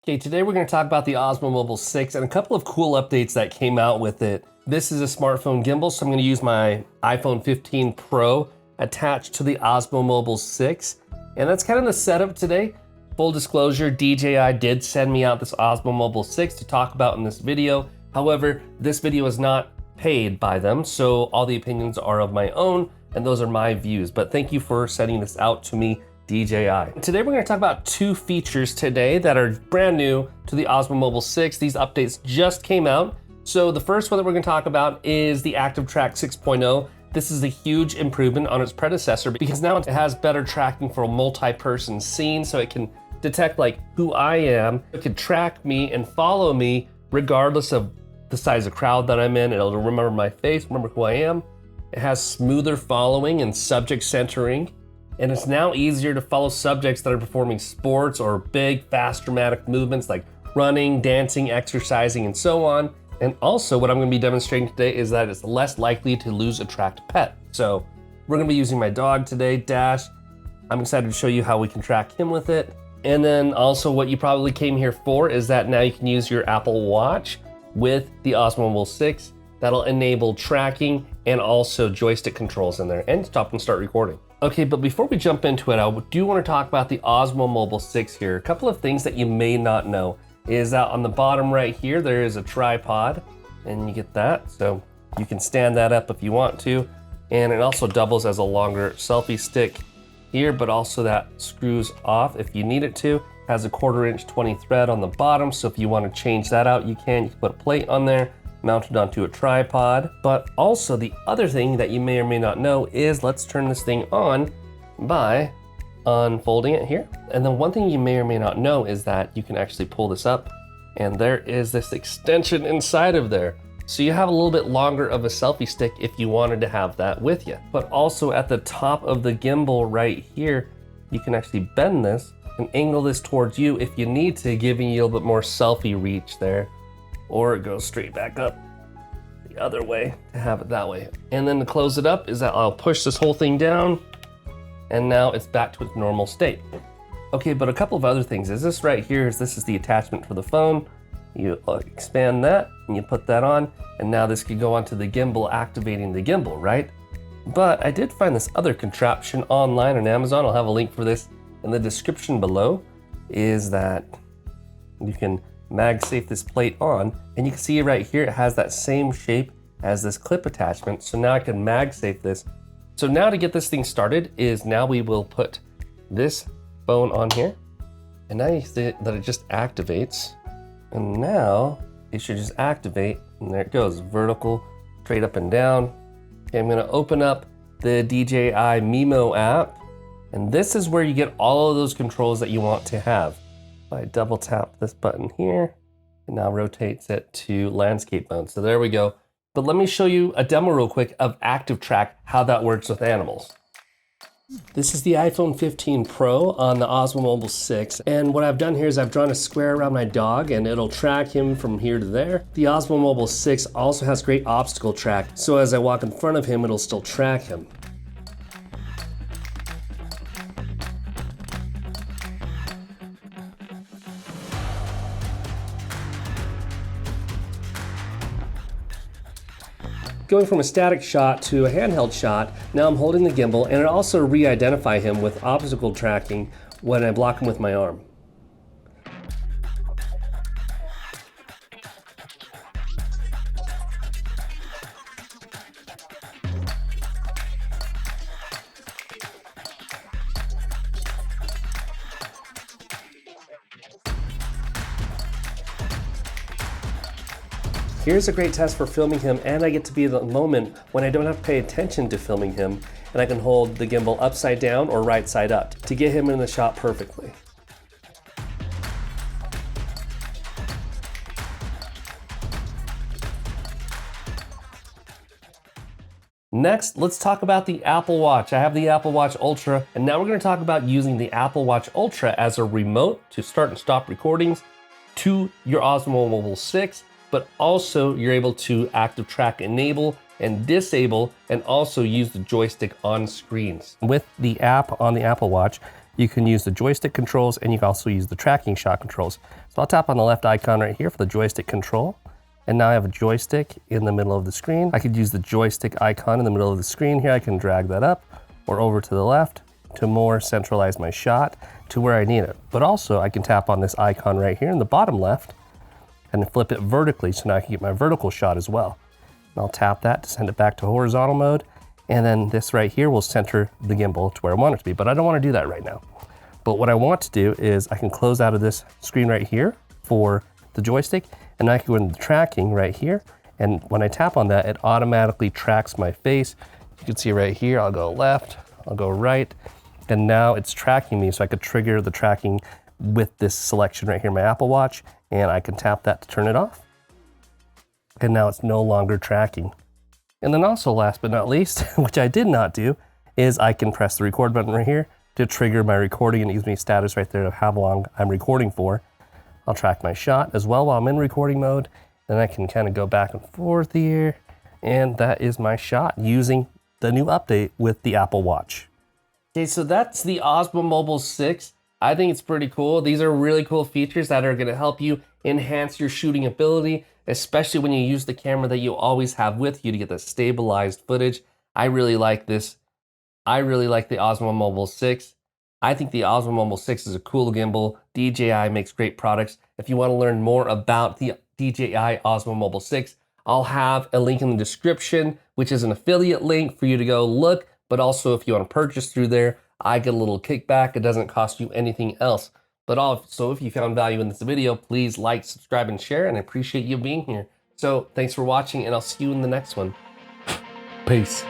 Okay, today we're going to talk about the Osmo Mobile 6 and a couple of cool updates that came out with it. This is a smartphone gimbal, so I'm going to use my iPhone 15 Pro attached to the Osmo Mobile 6. And that's kind of the setup today. Full disclosure, DJI did send me out this Osmo Mobile 6 to talk about in this video. However, this video is not paid by them, so all the opinions are of my own, and those are my views. But thank you for sending this out to me, DJI. Today we're going to talk about two features today that are brand new to the Osmo Mobile 6. These updates just came out. So the first one that we're going to talk about is the ActiveTrack 6.0. This is a huge improvement on its predecessor because now it has better tracking for a multi-person scene, so it can detect like who I am. It can track me and follow me regardless of the size of crowd that I'm in. It'll remember my face, remember who I am. It has smoother following and subject centering. And it's now easier to follow subjects that are performing sports or big, fast, dramatic movements like running, dancing, exercising, and so on. And also what I'm gonna be demonstrating today is that it's less likely to lose a tracked pet. So we're gonna be using my dog today, Dash. I'm excited to show you how we can track him with it. And then also what you probably came here for is that now you can use your Apple Watch with the Osmo Mobile 6. That'll enable tracking and also joystick controls in there, and stop and start recording. Okay, but before we jump into it, I do want to talk about the Osmo Mobile 6 here. A couple of things that you may not know is that on the bottom right here, there is a tripod, and you get that. So you can stand that up if you want to. And it also doubles as a longer selfie stick here, but also that screws off if you need it to. Has a 1/4 inch 20 thread on the bottom, so if you want to change that out, you can put a plate on there, mounted onto a tripod. But also the other thing that you may or may not know is, let's turn this thing on by unfolding it here. And then one thing you may or may not know is that you can actually pull this up, and there is this extension inside of there. So you have a little bit longer of a selfie stick if you wanted to have that with you. But also at the top of the gimbal right here, you can actually bend this and angle this towards you if you need to, giving you a little bit more selfie reach there. Or it goes straight back up the other way to have it that way. And then to close it up is that I'll push this whole thing down, and now it's back to its normal state. Okay, but a couple of other things is this right here this is the attachment for the phone. You expand that and you put that on, and now this could go onto the gimbal, activating the gimbal, right? But I did find this other contraption online on Amazon. I'll have a link for this in the description below. Is that you can MagSafe this plate on, and you can see right here it has that same shape as this clip attachment. So now I can MagSafe this. So now to get this thing started is now we will put this phone on here, and now you see that it just activates, and now it should just activate, and there it goes, vertical, straight up and down. Okay, I'm gonna open up the DJI Mimo app, and this is where you get all of those controls that you want to have. I double tap this button here, it now rotates it to landscape mode. So there we go. But let me show you a demo real quick of ActiveTrack, how that works with animals. This is the iPhone 15 Pro on the Osmo Mobile 6. And what I've done here is I've drawn a square around my dog, and it'll track him from here to there. The Osmo Mobile 6 also has great obstacle track. So as I walk in front of him, it'll still track him. Going from a static shot to a handheld shot, now I'm holding the gimbal, and it also re-identify him with obstacle tracking when I block him with my arm. Here's a great test for filming him, and I get to be in the moment when I don't have to pay attention to filming him, and I can hold the gimbal upside down or right side up to get him in the shot perfectly. Next, let's talk about the Apple Watch. I have the Apple Watch Ultra, and now we're going to talk about using the Apple Watch Ultra as a remote to start and stop recordings to your Osmo Mobile 6. But also you're able to ActiveTrack enable and disable, and also use the joystick on screens. With the app on the Apple Watch, You can use the joystick controls, and you can also use the tracking shot controls. So I'll tap on the left icon right here for the joystick control. And now I have a joystick in the middle of the screen. I could use the joystick icon in the middle of the screen here. I can drag that up or over to the left to more centralize my shot to where I need it. But also I can tap on this icon right here in the bottom left and flip it vertically, so now I can get my vertical shot as well. And I'll tap that to send it back to horizontal mode. And then this right here will center the gimbal to where I want it to be, but I don't want to do that right now. But what I want to do is I can close out of this screen right here for the joystick, and I can go into the tracking right here. And when I tap on that, it automatically tracks my face. You can see right here, I'll go left, I'll go right, and now it's tracking me, so I could trigger the tracking with this selection right here, my Apple Watch, and I can tap that to turn it off. And now it's no longer tracking. And then also last but not least, which I did not do, is I can press the record button right here to trigger my recording, and it gives me status right there of how long I'm recording for. I'll track my shot as well while I'm in recording mode. Then I can kind of go back and forth here. And that is my shot using the new update with the Apple Watch. Okay, so that's the Osmo Mobile 6. I think it's pretty cool. These are really cool features that are gonna help you enhance your shooting ability, especially when you use the camera that you always have with you to get the stabilized footage. I really like this. I really like the Osmo Mobile 6. I think the Osmo Mobile 6 is a cool gimbal. DJI makes great products. If you want to learn more about the DJI Osmo Mobile 6, I'll have a link in the description, which is an affiliate link for you to go look. But also if you want to purchase through there, I get a little kickback. It doesn't cost you anything else. But also, if you found value in this video, please like, subscribe, and share, and I appreciate you being here. So thanks for watching, and I'll see you in the next one. Peace.